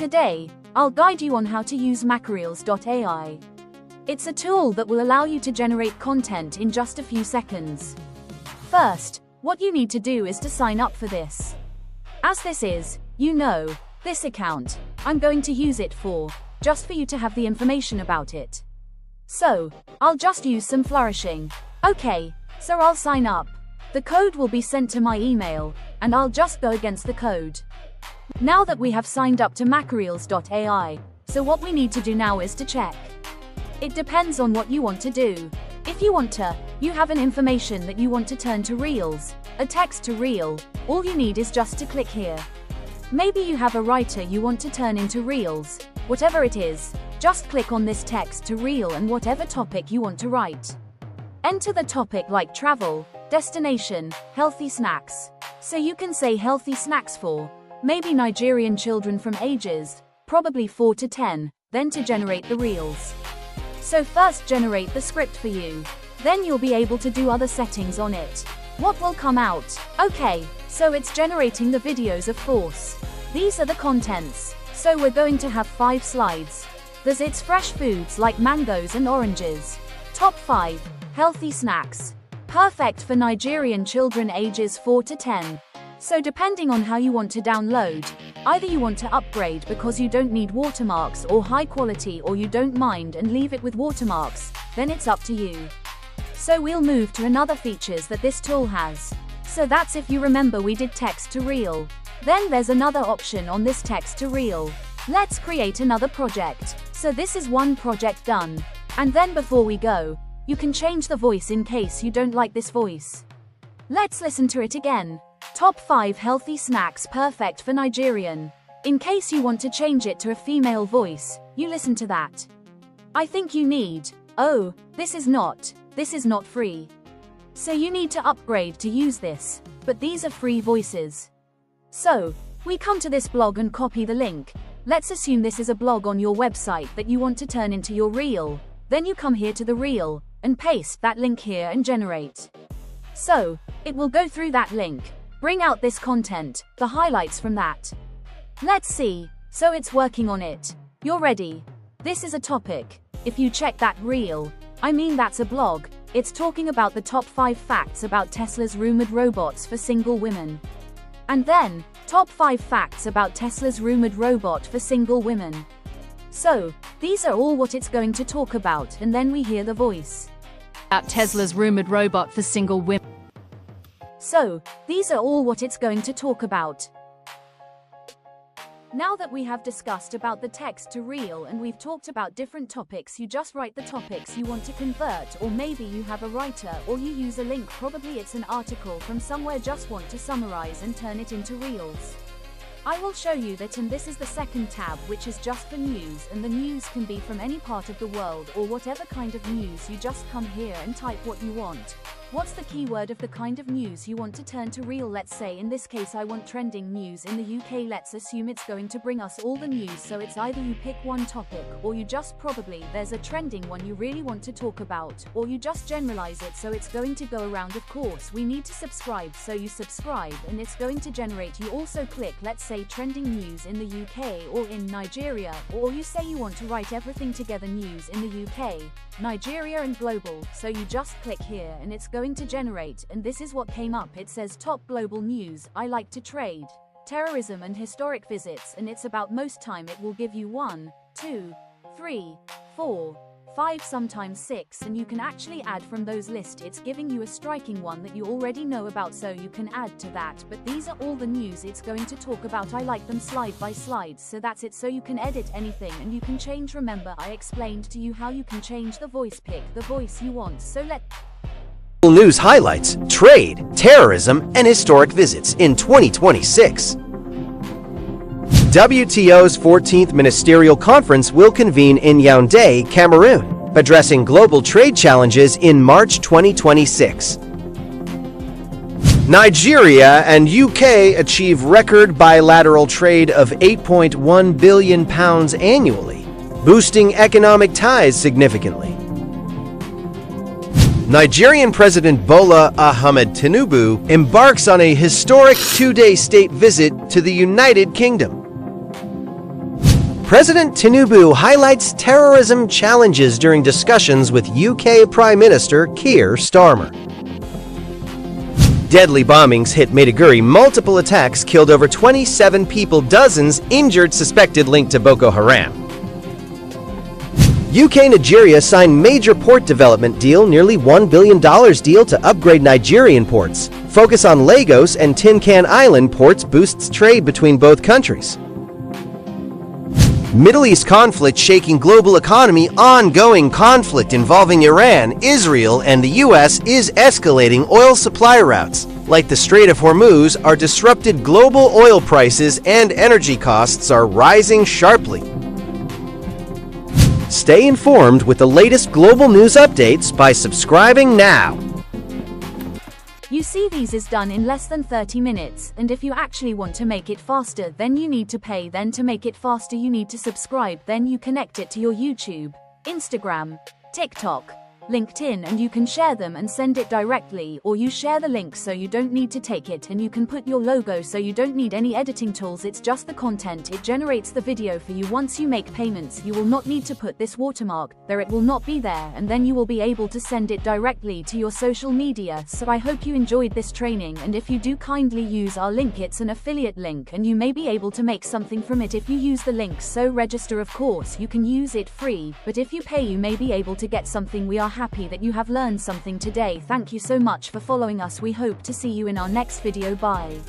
Today, I'll guide you on how to use MakeReels.ai. It's a tool that will allow you to generate content in just a few seconds. First, what you need to do is to sign up for this. As this is, this account, I'm going to use it just for you to have the information about it. So, I'll just use some flourishing. Okay, so I'll sign up. The code will be sent to my email, and I'll just go against the code. Now that we have signed up to MakeReels.ai, so what we need to do now is to check. It depends on what you want to do. If you have an information that you want to turn to Reels, a text to Reel, all you need is just to click here. Maybe you have a writer you want to turn into Reels, whatever it is, just click on this text to Reel and whatever topic you want to write. Enter the topic like travel, destination, healthy snacks. So you can say healthy snacks for maybe Nigerian children from ages, probably 4 to 10, then to generate the Reels. So first generate the script for you. Then you'll be able to do other settings on it. What will come out? Okay, so it's generating the videos of course. These are the contents. So we're going to have 5 slides. There's its fresh foods like mangoes and oranges. Top 5 healthy snacks. Perfect for Nigerian children ages 4 to 10. So depending on how you want to download, either you want to upgrade because you don't need watermarks or high quality, or you don't mind and leave it with watermarks, then it's up to you. So we'll move to another features that this tool has. So that's if you remember we did text to Reel. Then there's another option on this text to Reel. Let's create another project. So this is one project done. And then before we go, you can change the voice in case you don't like this voice. Let's listen to it again. Top 5 healthy snacks perfect for Nigerian. In case you want to change it to a female voice, you listen to that. I think you need, this is not free. So you need to upgrade to use this, but these are free voices. So, we come to this blog and copy the link. Let's assume this is a blog on your website that you want to turn into your Reel. Then you come here to the Reel, and paste that link here and generate. So, it will go through that link, bring out this content, the highlights from that. Let's see, so it's working on it. You're ready. This is a topic. If you check that Reel, that's a blog, it's talking about the top 5 facts about Tesla's rumored robots for single women. And then, top 5 facts about Tesla's rumored robot for single women. So, these are all what it's going to talk about, and then we hear the voice. About Tesla's rumored robot for single women. So, these are all what it's going to talk about. Now that we have discussed about the text to Reel and we've talked about different topics, you just write the topics you want to convert, or maybe you have a writer or you use a link, probably it's an article from somewhere, just want to summarize and turn it into Reels. I will show you that, and this is the second tab, which is just for news, and the news can be from any part of the world or whatever kind of news. You just come here and type what you want. What's the keyword of the kind of news you want to turn to Reel? Let's say in this case I want trending news in the UK. Let's assume it's going to bring us all the news, so it's either you pick one topic, or you just probably there's a trending one you really want to talk about, or you just generalize it, so it's going to go around. Of course we need to subscribe, so you subscribe and it's going to generate. You also click, let's say trending news in the UK or in Nigeria, or you say you want to write everything together, news in the UK, Nigeria and global, so you just click here and it's going to generate, and this is what came up. It says top global news, I like to trade, terrorism and historic visits, and it's about, most time it will give you 1, 2, 3, 4, 5, sometimes 6, and you can actually add from those list. It's giving you a striking one that you already know about, so you can add to that, but these are all the news it's going to talk about. I like them slide by slide, so that's it. So you can edit anything and you can change. Remember I explained to you how you can change the voice, pick the voice you want. So news highlights, trade, terrorism, and historic visits in 2026. WTO's 14th Ministerial Conference will convene in Yaoundé, Cameroon, addressing global trade challenges in March 2026. Nigeria and UK achieve record bilateral trade of £8.1 billion annually, boosting economic ties significantly. Nigerian President Bola Ahmed Tinubu embarks on a historic 2-day state visit to the United Kingdom. President Tinubu highlights terrorism challenges during discussions with UK Prime Minister Keir Starmer. Deadly bombings hit Maiduguri, multiple attacks killed over 27 people, dozens injured, suspected linked to Boko Haram. UK-Nigeria signed major port development deal, nearly $1 billion deal to upgrade Nigerian ports. Focus on Lagos and Tin Can Island ports boosts trade between both countries. Middle East conflict shaking global economy. Ongoing conflict involving Iran, Israel, and the US is escalating. Oil supply routes, like the Strait of Hormuz, are disrupted. Global oil prices and energy costs are rising sharply. Stay informed with the latest global news updates by subscribing now. You see, these is done in less than 30 minutes, and if you actually want to make it faster, then you need to pay. Then to make it faster, you need to subscribe. Then you connect it to your YouTube, Instagram, TikTok, LinkedIn, and you can share them and send it directly, or you share the link so you don't need to take it, and you can put your logo so you don't need any editing tools. It's just the content. It generates the video for you. Once you make payments, you will not need to put this watermark there. It will not be there, and then you will be able to send it directly to your social media. So I hope you enjoyed this training, and if you do, kindly use our link. It's an affiliate link and you may be able to make something from it if you use the link. So register. Of course you can use it free, but if you pay, you may be able to get something. We are happy that you have learned something today. Thank you so much for following us. We hope to see you in our next video. Bye.